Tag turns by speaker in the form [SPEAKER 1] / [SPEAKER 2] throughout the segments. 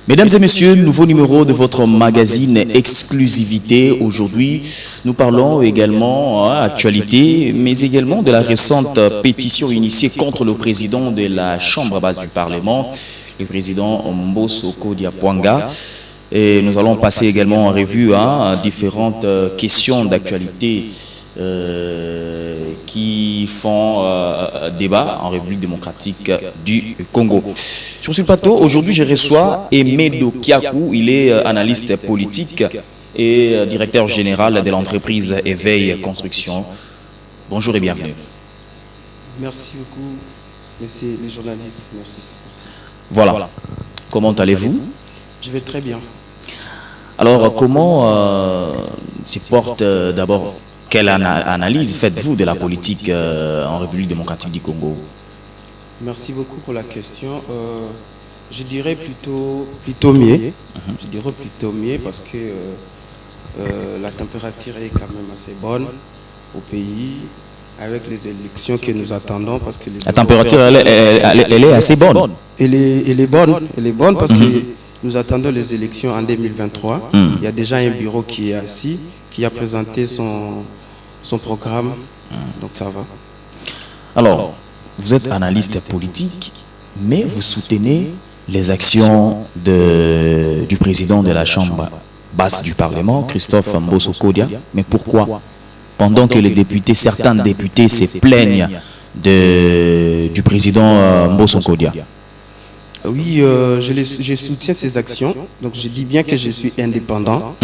[SPEAKER 1] Mesdames et messieurs, nouveau numéro de votre magazine Exclusivité. Aujourd'hui, nous parlons également actualité, mais également de la récente pétition initiée contre le président de la Chambre basse du Parlement, le président Mbosso Kodiapwanga. Et nous allons passer également en revue différentes questions d'actualité qui font débat en République démocratique du Congo. Sur ce plateau, aujourd'hui, je reçois Emedo Kiakou. Il est analyste politique et directeur général de l'entreprise Éveil Construction. Bonjour et bienvenue.
[SPEAKER 2] Merci beaucoup, messieurs les journalistes. Merci.
[SPEAKER 1] Voilà. Comment allez-vous?
[SPEAKER 2] Je vais très bien.
[SPEAKER 1] Alors, comment se porte d'abord, quelle analyse faites-vous de la politique en République démocratique du Congo?
[SPEAKER 2] Merci beaucoup pour la question. Je dirais plutôt mieux. Je dirais plutôt mieux parce que la température est quand même assez bonne au pays avec les élections que nous attendons. Parce que
[SPEAKER 1] la température, elle est assez bonne.
[SPEAKER 2] Elle est bonne parce que nous attendons les élections en 2023. Il y a déjà un bureau qui est assis, qui a présenté son programme. Donc ça va.
[SPEAKER 1] Alors, vous êtes analyste politique, mais vous soutenez les actions du président de la Chambre basse du Parlement, Christophe Mbosso Kodia. Mais pourquoi? Pendant que les députés, certains députés se plaignent du président Mbosso Kodia.
[SPEAKER 2] Oui, je soutiens ces actions. Donc je dis bien que je suis indépendant.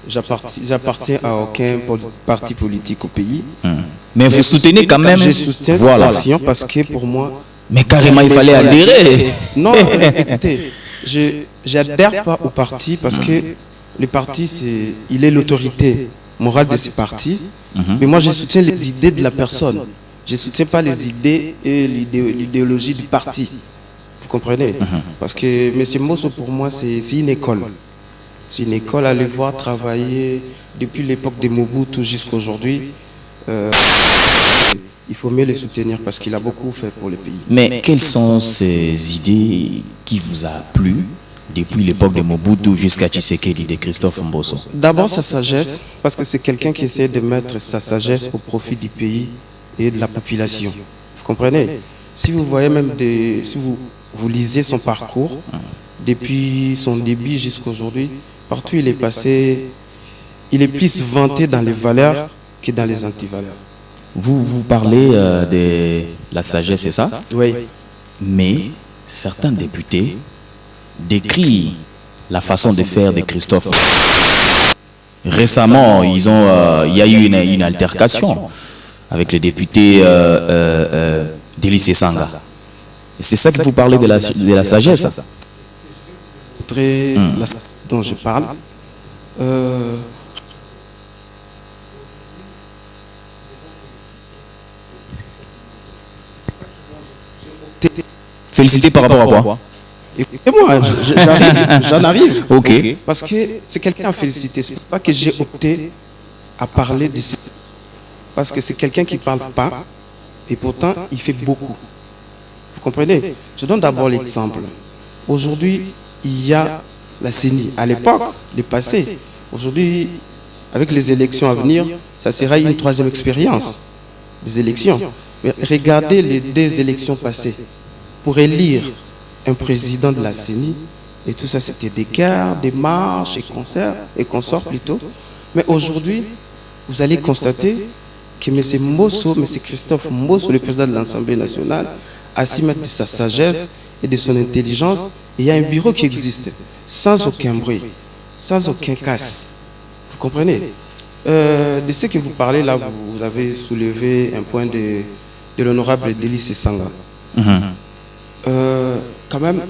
[SPEAKER 2] J'appartiens à aucun parti politique au pays.
[SPEAKER 1] Mais vous soutenez quand même.
[SPEAKER 2] Je soutiens ces actions parce que pour moi...
[SPEAKER 1] Mais carrément, il fallait adhérer.
[SPEAKER 2] Non, écoutez, je n'adhère pas au parti parce que le parti, il est l'autorité morale de ce parti. Mais moi, je soutiens les idées de la personne. Je ne soutiens pas les idées et l'idéologie du parti. Vous comprenez? Parce que M. Mbosso, pour moi, c'est une école. C'est une école à le voir travailler depuis l'époque de Mobutu jusqu'à aujourd'hui. Il faut mieux le soutenir parce qu'il a beaucoup fait pour le pays.
[SPEAKER 1] Mais quelles sont ces idées qui vous a plu depuis l'époque de Mobutu jusqu'à Tshisekedi de Christophe Mbosso?
[SPEAKER 2] D'abord sa sagesse, parce que c'est quelqu'un qui essaie de mettre sa sagesse au profit du pays et de la population. Vous comprenez? Si vous voyez même, si vous lisez son parcours, depuis son début jusqu'à aujourd'hui, partout il est passé, il est plus vanté dans les valeurs que dans les antivaleurs.
[SPEAKER 1] Vous parlez de la sagesse, c'est ça?
[SPEAKER 2] Oui.
[SPEAKER 1] Mais certains députés décrivent la façon de faire de Christophe. Récemment, il y a eu une altercation avec le député Délice Sanga. C'est ça que vous parlez de la sagesse?
[SPEAKER 2] Dont je parle.
[SPEAKER 1] Félicité par rapport à quoi?
[SPEAKER 2] Écoutez-moi, j'en arrive.
[SPEAKER 1] Ok.
[SPEAKER 2] Parce que c'est quelqu'un à féliciter. C'est pas que j'ai opté à parler de ça. Parce que c'est quelqu'un qui ne parle pas et pourtant il fait beaucoup. Vous comprenez? Je donne d'abord l'exemple. Aujourd'hui, il y a la CENI. À l'époque, le passé. Aujourd'hui, avec les élections à venir, ça sera une troisième expérience des élections. Mais regardez les deux élections passées. Pour élire un président de la CENI, et tout ça, c'était des guerres, des marches et consorts plutôt. Mais aujourd'hui, vous allez constater que M. Mbosso, M. Christophe Mbosso, le président de l'Assemblée nationale, a su mettre de sa sagesse et de son intelligence. Et il y a un bureau qui existe, sans aucun bruit, sans aucun casse. Vous comprenez? De ce que vous parlez là, vous avez soulevé un point de l'honorable Délice Sanga. Quand même,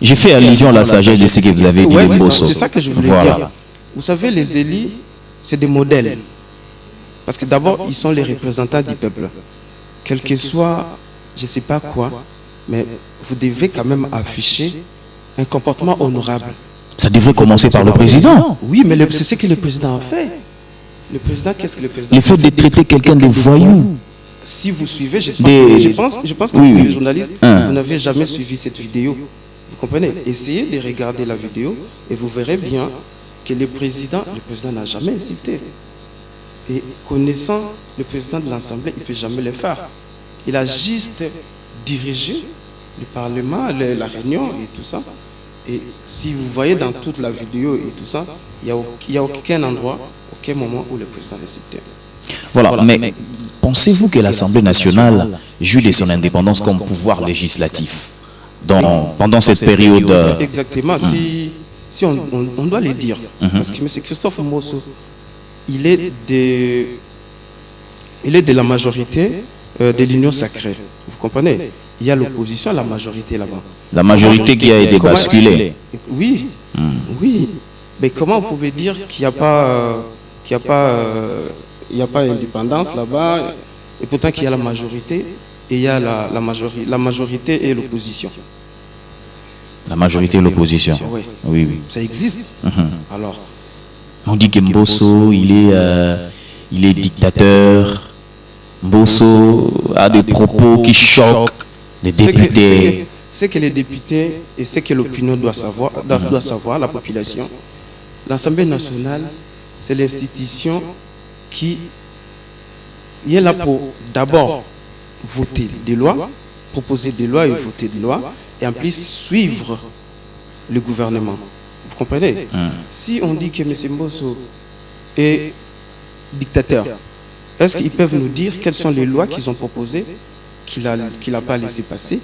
[SPEAKER 1] j'ai fait allusion à la sagesse de ce que vous avez dit de Mbosso.
[SPEAKER 2] C'est ça que je voulais dire. Vous savez, les élus, c'est des modèles. Parce que d'abord, ils sont les représentants du peuple. Quel que soit, je ne sais pas quoi, mais vous devez quand même afficher un comportement honorable.
[SPEAKER 1] Ça devrait commencer par le président.
[SPEAKER 2] Oui, mais c'est ce que le président a fait. Le président, qu'est-ce que le président
[SPEAKER 1] a fait? Le fait de traiter quelqu'un de voyou.
[SPEAKER 2] si vous suivez, je pense que vous, les journalistes, vous n'avez jamais suivi cette vidéo. Vous comprenez? Essayez de regarder la vidéo et vous verrez bien que le président n'a jamais insulté. Et connaissant le président de l'Assemblée, il ne peut jamais le faire. Il a juste dirigé le Parlement, la réunion et tout ça. Et si vous voyez dans toute la vidéo et tout ça, il n'y a aucun endroit, aucun moment où le président insulté.
[SPEAKER 1] Voilà, mais pensez-vous que l'Assemblée nationale joue de son indépendance comme pouvoir législatif pendant cette période?
[SPEAKER 2] Exactement, si on doit le dire. Parce que M. Christophe Mbosso, il est de la majorité de l'Union sacrée. Vous comprenez? Il y a l'opposition, la majorité là-bas. La majorité qui a été basculée. Oui, oui. Mais comment vous pouvez dire qu'il n'y a pas... il n'y a pas indépendance là-bas, et pourtant qu'il y a la majorité, et il y a la majorité et l'opposition.
[SPEAKER 1] La majorité et l'opposition.
[SPEAKER 2] Oui.
[SPEAKER 1] Oui, oui.
[SPEAKER 2] Ça existe. Alors,
[SPEAKER 1] on dit que Mbosso, il est dictateur. Mbosso a des propos qui choquent les députés.
[SPEAKER 2] C'est que les députés et ce que l'opinion doit savoir, la population. L'Assemblée nationale, c'est l'institution qui est là pour d'abord voter des lois, proposer des lois et voter des lois, et en plus suivre le gouvernement. Vous comprenez? Si on dit que M. Mbosso est dictateur, est-ce qu'ils peuvent nous dire quelles sont les lois qu'ils ont proposées, qu'il n'a pas laissé passer?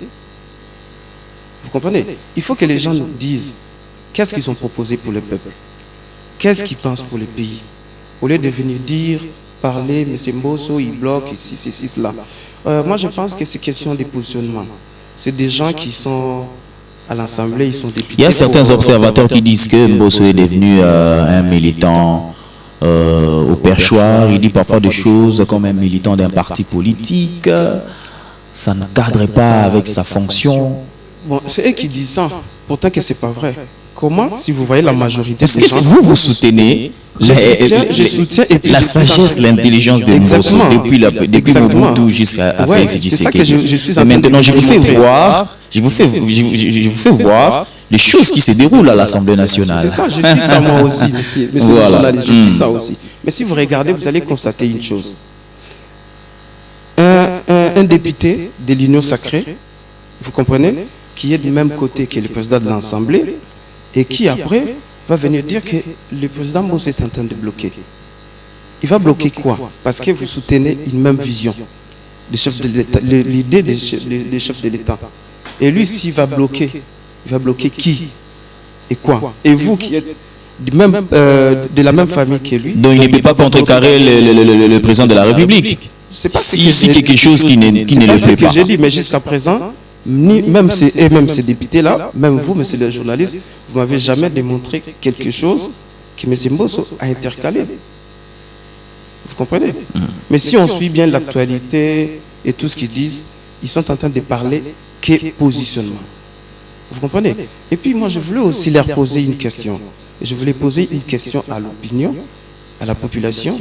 [SPEAKER 2] Vous comprenez? Il faut que les gens nous disent qu'est-ce qu'ils ont proposé pour le peuple, qu'est-ce qu'ils pensent pour le pays. Au lieu de venir dire, parler, M. Mbosso, il bloque, ici, ceci, cela. Moi, je pense que c'est question de positionnement. C'est des gens qui sont à l'Assemblée, ils sont députés.
[SPEAKER 1] Il y a certains observateurs qui disent que Mbosso est devenu un militant au perchoir. Il dit parfois des choses comme un militant d'un parti politique. Ça ne cadre pas avec sa fonction.
[SPEAKER 2] Bon, c'est eux qui disent ça. Pourtant que ce n'est pas vrai. Comment, si vous voyez la majorité
[SPEAKER 1] des gens... vous soutenez
[SPEAKER 2] je soutiens et puis
[SPEAKER 1] la sagesse, l'intelligence de Mbosso depuis Mobutu jusqu'à Félix Tshisekedi.
[SPEAKER 2] Je suis
[SPEAKER 1] maintenant, je vous fais voir les choses qui se déroulent à l'Assemblée nationale.
[SPEAKER 2] C'est ça, je suis ça moi aussi, monsieur voilà. Je suis ça aussi. Mais si vous regardez, vous allez constater une chose. Un député de l'Union sacrée, vous comprenez, qui est du même côté que le président de l'Assemblée, et qui après va venir dire que le président Mbosso est en train de bloquer. Il va bloquer quoi? Parce que vous soutenez une même vision l'idée des chefs de l'État. Et lui, s'il va bloquer, il va bloquer qui et quoi? Et vous qui êtes de la même famille que lui.
[SPEAKER 1] Donc il ne peut pas contrecarrer le président de la République. Si quelque chose qui ne le fait pas.
[SPEAKER 2] C'est ce que j'ai dit, mais jusqu'à présent, même ces députés-là, même vous, monsieur le journaliste, vous ne m'avez jamais démontré quelque chose que M. Mbosso a intercalé. Vous comprenez? Mais si on suit bien l'actualité et tout ce qu'ils disent, ils sont en train de parler que positionnement. Vous comprenez? Et puis moi, je voulais aussi leur poser une question. Je voulais poser une question à l'opinion, à la population.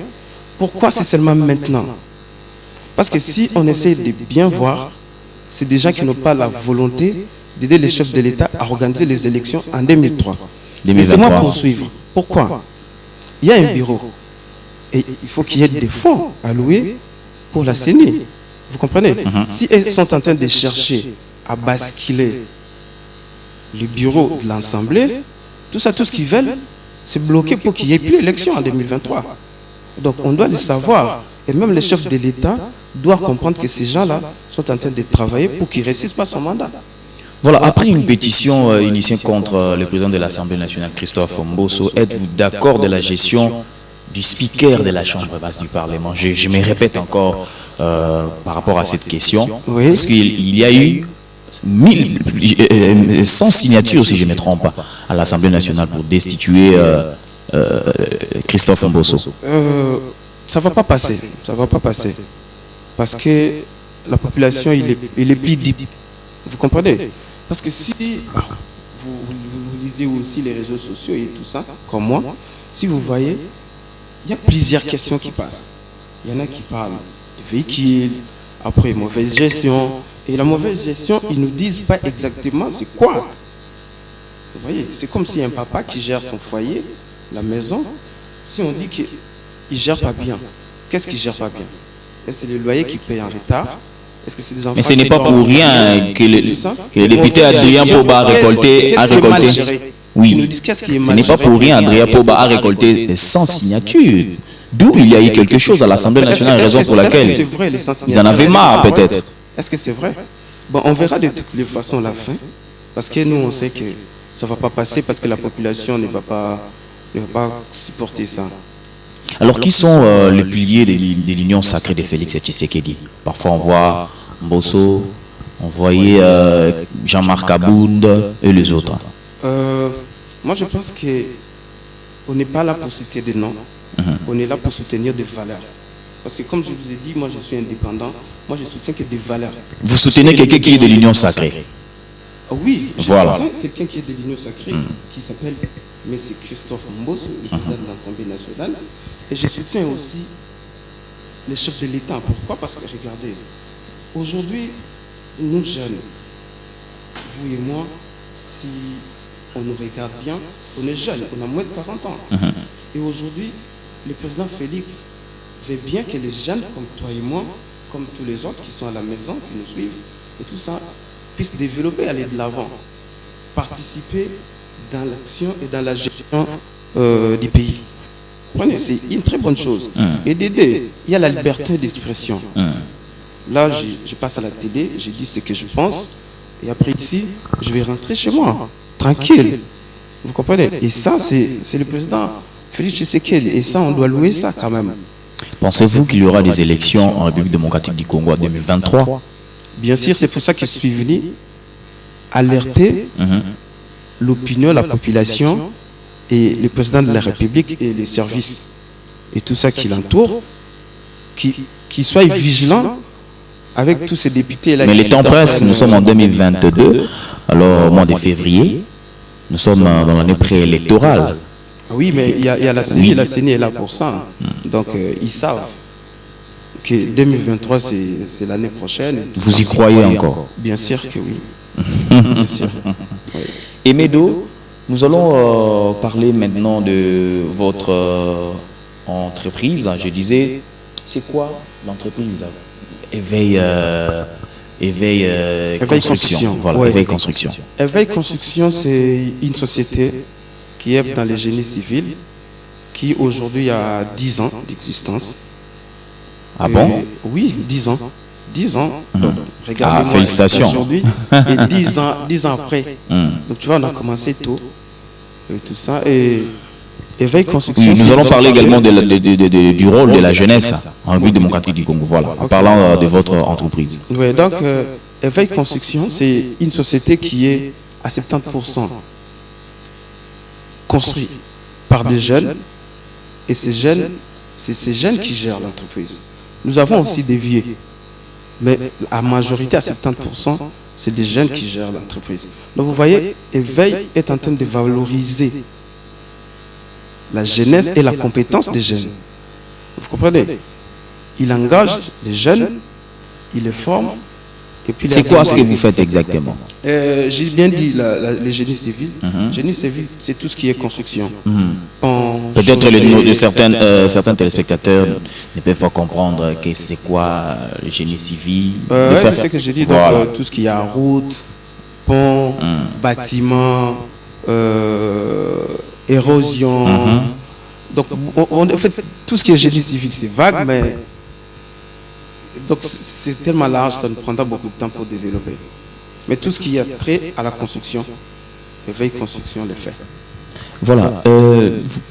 [SPEAKER 2] Pourquoi c'est seulement maintenant? Parce que si on essaie de bien voir, c'est des gens qui n'ont pas la volonté d'aider les chefs de l'État à organiser les élections en 2003. Laissez-moi poursuivre. Pourquoi? Il y a un bureau. Et il faut qu'il y ait des fonds alloués pour la CENI. Vous comprenez? Si elles sont en train de chercher à basculer le bureau de l'Assemblée, tout ça, tout ce qu'ils veulent, c'est bloquer pour qu'il n'y ait plus d'élection en 2023. Donc on doit le savoir. Et même les chefs de l'État doivent comprendre que ces gens-là sont en train de travailler pour qu'ils ne réussissent pas son mandat.
[SPEAKER 1] Voilà, après une pétition initiée contre le président de l'Assemblée nationale, Christophe Mbosso, êtes-vous d'accord de la gestion du speaker de la Chambre basse du Parlement? Je me répète encore par rapport à cette question.
[SPEAKER 2] Oui.
[SPEAKER 1] Parce qu'il y a eu 100 signatures, si je ne me trompe pas, à l'Assemblée nationale pour destituer Christophe Mbosso.
[SPEAKER 2] Ça ne va pas passer. Ça ne va pas passer. Parce que la population, il est plus deep. Vous comprenez? Parce que si vous lisez aussi les réseaux sociaux et tout ça, comme moi, si vous voyez, il y a plusieurs questions qui passent. Il y en a qui parlent de véhicules, après mauvaise gestion. Et la mauvaise gestion, ils ne nous disent pas exactement c'est quoi. Vous voyez, c'est comme si un papa qui gère son foyer, la maison, si on dit qu'il ne gère pas bien, qu'est-ce qu'il ne gère pas bien? Est-ce que c'est le loyer qui paye en retard? Est-ce que c'est des enfants?
[SPEAKER 1] Mais ce n'est pas pour rien que le député Adrien Poba a récolté. Oui, ce n'est pas pour rien Adrien Poba a récolté 100 signatures. D'où il y a eu quelque chose à l'Assemblée nationale, raison pour laquelle ils en avaient marre peut-être.
[SPEAKER 2] Est-ce que c'est vrai? Bon, on verra de toutes les façons la fin, parce que nous on sait que ça ne va pas passer, parce que la population ne va pas supporter ça.
[SPEAKER 1] Alors, qui sont les piliers de l'union sacrée de Félix Tshisekedi? Parfois, on voit Mbosso, on voyait Jean-Marc Abound et les autres.
[SPEAKER 2] Moi, je pense qu'on n'est pas là pour citer des noms. On est là pour soutenir des valeurs. Parce que comme je vous ai dit, moi, je suis indépendant. Moi, je soutiens que des valeurs.
[SPEAKER 1] Vous soutenez quelqu'un qui est de l'union sacrée?
[SPEAKER 2] Oui, je
[SPEAKER 1] voilà.
[SPEAKER 2] soutiens quelqu'un qui est de l'union sacrée, qui s'appelle M. Christophe Mbosso, le président de l'Assemblée nationale. Et je soutiens aussi les chefs de l'État. Pourquoi? Parce que, regardez, aujourd'hui, nous jeunes, vous et moi, si on nous regarde bien, on est jeunes, on a moins de 40 ans. Et aujourd'hui, le président Félix veut bien que les jeunes comme toi et moi, comme tous les autres qui sont à la maison, qui nous suivent, et tout ça, puissent développer, aller de l'avant, participer dans l'action et dans la gestion du pays. C'est une très bonne chose. Et d'aider, il y a la liberté d'expression. Là, je passe à la télé, je dis ce que je pense, et après ici, je vais rentrer chez moi, tranquille. Vous comprenez? Et ça, c'est le président Félix Tshisekedi, et ça, on doit louer ça quand même.
[SPEAKER 1] Pensez-vous qu'il y aura des élections en République démocratique du Congo en 2023?
[SPEAKER 2] Bien sûr, c'est pour ça que je suis venu alerter l'opinion, la population et le président de la République et les services et tout ça qui l'entoure, qui soient vigilants avec tous ces députés-là.
[SPEAKER 1] Mais les temps pressent, nous sommes en 2022, alors au mois de février, nous sommes dans l'année préélectorale.
[SPEAKER 2] Oui, mais il y a la CENI, la CENI est là pour ça. Donc, ils savent que 2023, c'est l'année prochaine.
[SPEAKER 1] Vous y croyez encore?
[SPEAKER 2] Bien sûr que oui. Bien sûr. Oui.
[SPEAKER 1] Et Medo, nous allons parler maintenant de votre entreprise. Je disais, c'est quoi l'entreprise? Éveil Construction. Voilà,
[SPEAKER 2] ouais.
[SPEAKER 1] Éveil Construction.
[SPEAKER 2] Éveil Construction, c'est une société qui est dans les génies civils, qui aujourd'hui a 10 ans d'existence.
[SPEAKER 1] Ah bon?
[SPEAKER 2] Oui, 10 ans. 10 ans.
[SPEAKER 1] Regardez-moi, félicitations.
[SPEAKER 2] Aujourd'hui, et 10 ans après. Donc tu vois, on a commencé tôt. Et tout ça. Et Éveil Construction.
[SPEAKER 1] Oui, nous allons parler également du rôle de la jeunesse en République démocratique du Congo. Voilà, en parlant de votre entreprise.
[SPEAKER 2] Oui, donc Éveil Construction, c'est une société qui est à 70% construite par des jeunes. Et ces jeunes, c'est ces jeunes qui gèrent l'entreprise. Nous avons aussi des vieux. Mais à majorité, à 70%, c'est des jeunes qui gèrent l'entreprise. Donc vous voyez, Éveil est en train de valoriser la jeunesse et la compétence des jeunes. Vous comprenez? Il engage les jeunes, il les forme.
[SPEAKER 1] C'est quoi ce que vous faites exactement?
[SPEAKER 2] J'ai bien dit le génie civil. Génie civil, c'est tout ce qui est construction.
[SPEAKER 1] Peut-être certains téléspectateurs ne peuvent pas comprendre que c'est quoi le génie civil.
[SPEAKER 2] C'est ce que j'ai dit. Voilà. Donc, tout ce qui est route, pont, bâtiment, érosion. Donc, en fait, tout ce qui est génie civil, c'est vague, mais donc c'est tellement large, ça nous prendra beaucoup de temps pour développer. Mais tout ce qui a trait à la construction, Éveil Construction le fait.
[SPEAKER 1] Voilà.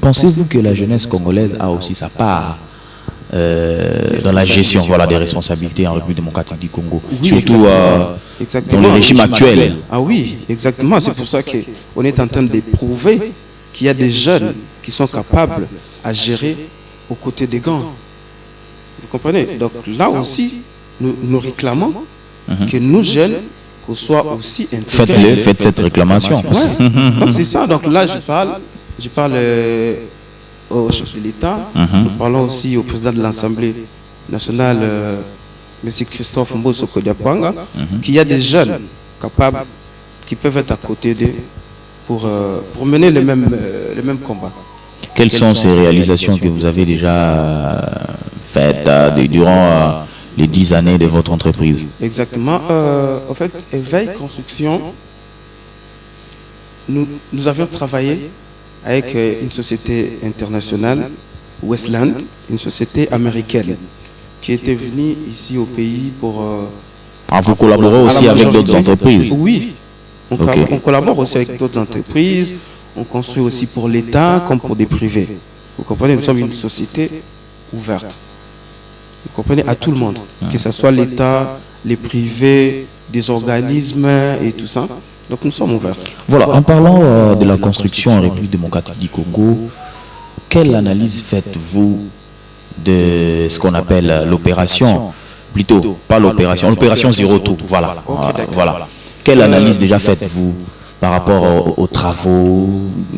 [SPEAKER 1] Pensez-vous que la jeunesse congolaise a aussi sa part dans la gestion des responsabilités en République démocratique du Congo,
[SPEAKER 2] oui,
[SPEAKER 1] surtout dans le régime actuel?
[SPEAKER 2] Ah oui, exactement. C'est pour ça qu'on est en train de prouver qu'il y a des jeunes qui sont capables à gérer aux côtés des grands. Vous comprenez? Donc là aussi, nous réclamons que nous jeunes, qu'on soit aussi intégrés.
[SPEAKER 1] Faites cette réclamation.
[SPEAKER 2] Ouais. Donc c'est ça. Donc là, je parle au chef de l'État. Nous parlons aussi au président de l'Assemblée nationale, M. Christophe Mbosso Kodiapwanga, qu'il y a des jeunes capables qui peuvent être à côté d'eux pour mener le même combat.
[SPEAKER 1] Quelles sont ces réalisations que vous avez déjà faites durant les 10 années de votre entreprise?
[SPEAKER 2] Exactement. En fait, Éveil Construction, nous avions travaillé avec une société internationale, Westland, une société américaine, qui était venue ici au pays pour...
[SPEAKER 1] vous collaborez aussi avec d'autres entreprises?
[SPEAKER 2] Oui, on collabore aussi avec d'autres entreprises, on construit aussi pour l'État comme pour des privés. Vous comprenez, nous sommes une société ouverte. Vous comprenez, à tout le monde, que ce soit l'État, les privés, des organismes et tout ça. Donc nous sommes ouverts.
[SPEAKER 1] Voilà, en parlant de la construction en République démocratique du Congo, quelle analyse faites-vous de ce qu'on appelle l'opération, plutôt, pas l'opération Zéro Tour, voilà, voilà. Quelle analyse déjà faites-vous par rapport aux travaux?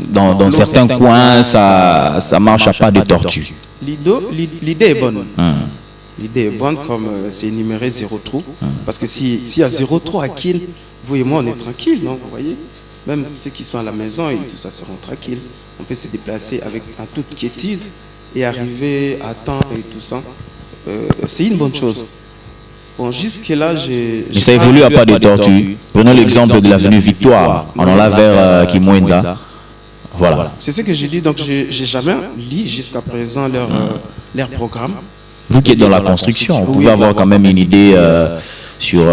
[SPEAKER 1] Dans certains coins, ça marche à pas de tortue.
[SPEAKER 2] L'idée est bonne. L'idée est bonne, comme c'est énuméré zéro trou. Parce que s'il y a zéro trou à Kin, vous et moi, on est tranquille, non? Vous voyez? Même ceux qui sont à la maison et tout ça seront tranquilles. On peut se déplacer en toute quiétude et arriver à temps et tout ça. C'est une bonne chose. Bon, jusque-là,
[SPEAKER 1] mais ça évolue à pas de tortue. Prenons l'exemple de l'avenue Victoire. On en a vers Kimwenza. Voilà.
[SPEAKER 2] C'est ce que j'ai dit. Donc, j'ai jamais lu jusqu'à présent leur programme.
[SPEAKER 1] Vous qui êtes dans la construction, vous pouvez avoir quand même une idée sur...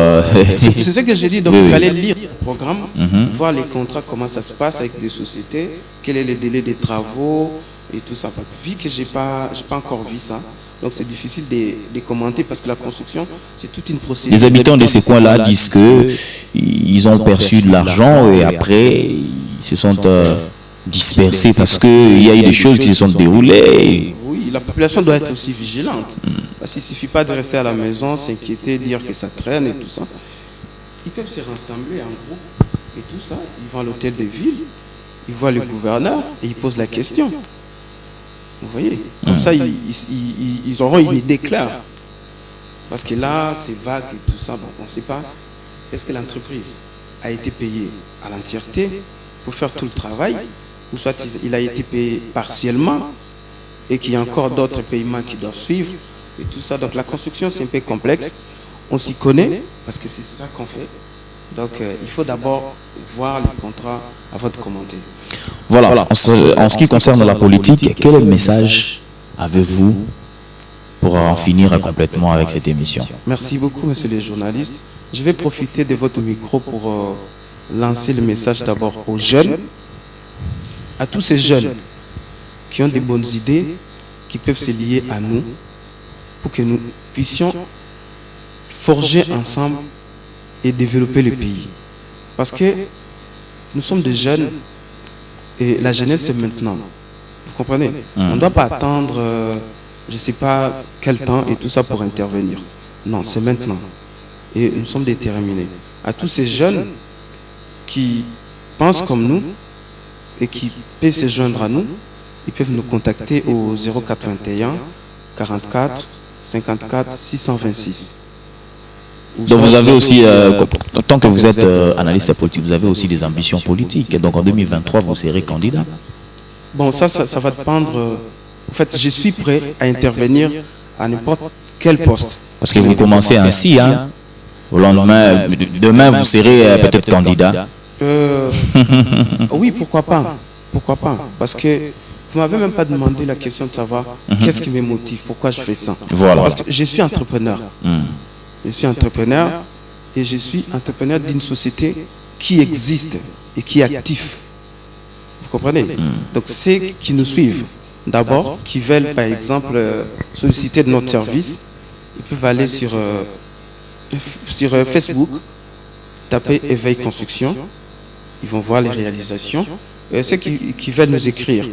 [SPEAKER 2] C'est ce que j'ai dit. Donc, il fallait lire le programme, voir les contrats, comment ça se passe avec des sociétés, quel est le délai des travaux et tout ça. Vu que je n'ai pas encore vu ça, donc c'est difficile de commenter parce que la construction, c'est toute une procédure.
[SPEAKER 1] Les habitants de ces coins-là disent qu'ils ont perçu de l'argent et après, ils se sont dispersés parce qu'il y a eu des choses qui se sont déroulées.
[SPEAKER 2] Oui, la population doit être aussi vigilante. Parce qu'il ne suffit pas de rester à la maison, s'inquiéter, dire que ça traîne et tout ça. Ils peuvent se rassembler en groupe et tout ça. Ils vont à l'hôtel de ville, ils voient le gouverneur et ils posent la question. Vous voyez? Comme ça, ils auront une idée claire. Parce que là, c'est vague et tout ça. Bon, on ne sait pas. Est-ce que l'entreprise a été payée à l'entièreté pour faire tout le travail? Ou soit il a été payé partiellement et qu'il y a encore d'autres paiements qui doivent suivre et tout ça. Donc la construction, c'est un peu complexe. On s'y connaît parce que c'est ça qu'on fait. Donc il faut d'abord voir les contrats avant de commenter.
[SPEAKER 1] Voilà, en ce qui concerne la politique, quel message avez-vous pour en finir complètement avec cette émission?
[SPEAKER 2] Merci beaucoup, messieurs les journalistes. Je vais profiter de votre micro pour lancer le message d'abord aux jeunes, à tous ces jeunes qui ont des bonnes idées, qui peuvent se lier à nous, pour que nous puissions forger ensemble et développer le pays. Parce que nous sommes des jeunes et la jeunesse c'est maintenant. Vous comprenez? On ne doit pas attendre, je ne sais pas quel temps et tout ça pour intervenir. Non, c'est maintenant. Et nous sommes déterminés. À tous ces jeunes qui pensent comme nous et qui peuvent se joindre à nous, ils peuvent nous contacter au 0421 44 54 626.
[SPEAKER 1] Donc vous avez aussi, tant que vous êtes analyste politique, vous avez aussi des ambitions politiques. Et donc en 2023, vous serez candidat.
[SPEAKER 2] Bon, ça va dépendre. En fait, je suis prêt à intervenir à n'importe quel poste.
[SPEAKER 1] Parce que vous commencez ainsi, hein. Au lendemain, demain, vous serez peut-être candidat.
[SPEAKER 2] Oui, pourquoi pas. Pourquoi pas. Parce que vous ne m'avez même pas demandé la question de savoir qu'est-ce qui me motive, pourquoi je fais ça.
[SPEAKER 1] Voilà.
[SPEAKER 2] Parce que je suis entrepreneur. Je suis entrepreneur et je suis entrepreneur d'une société qui existe et qui est active. Vous comprenez? Donc ceux qui nous suivent, d'abord, qui veulent par exemple solliciter de notre service, ils peuvent aller sur Facebook, taper Éveil Construction, ils vont voir les réalisations. Ceux qui veulent nous écrire,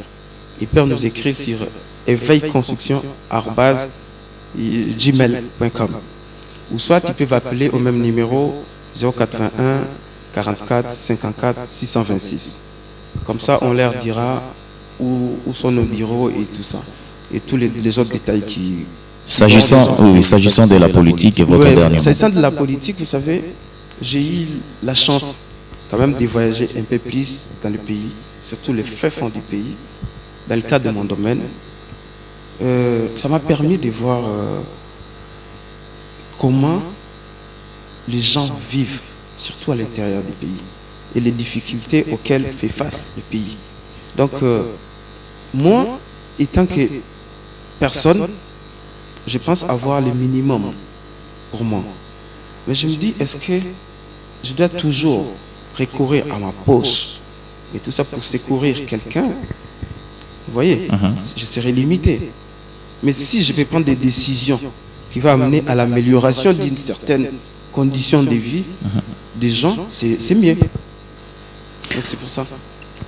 [SPEAKER 2] ils peuvent nous écrire sur éveilconstruction@gmail.com. Ou soit ils peuvent appeler au même numéro 081 44 54 626. Comme ça, on leur dira où sont nos bureaux et tout ça. Et tous les autres détails
[SPEAKER 1] S'agissant de la politique et votre dernier mot.
[SPEAKER 2] S'agissant de la politique, vous savez, j'ai eu la chance quand même de voyager un peu plus dans le pays, surtout les fins fonds du pays, dans le cadre de mon domaine. Ça m'a permis de voir comment les gens vivent, surtout à l'intérieur du pays, et les difficultés auxquelles fait face le pays. Donc, moi, étant que personne, je pense avoir le minimum pour moi. Mais je me dis, est-ce que je dois toujours recourir à ma poche et tout ça pour secourir quelqu'un? Vous voyez, je serai limité. Mais si je peux prendre des décisions qui vont amener à l'amélioration d'une certaine condition de vie des gens, c'est mieux. Donc c'est pour ça.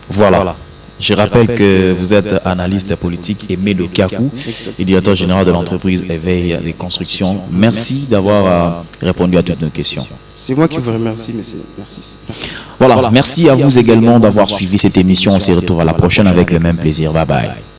[SPEAKER 1] Voilà. Je rappelle que vous êtes analyste politique et Medo Kiakou, et directeur général de l'entreprise Éveil des Constructions. Merci d'avoir répondu à toutes nos questions.
[SPEAKER 2] C'est moi qui vous remercie, monsieur. Merci.
[SPEAKER 1] Voilà, merci à vous également d'avoir suivi cette émission. On se retrouve à la prochaine avec le même plaisir. Bye bye.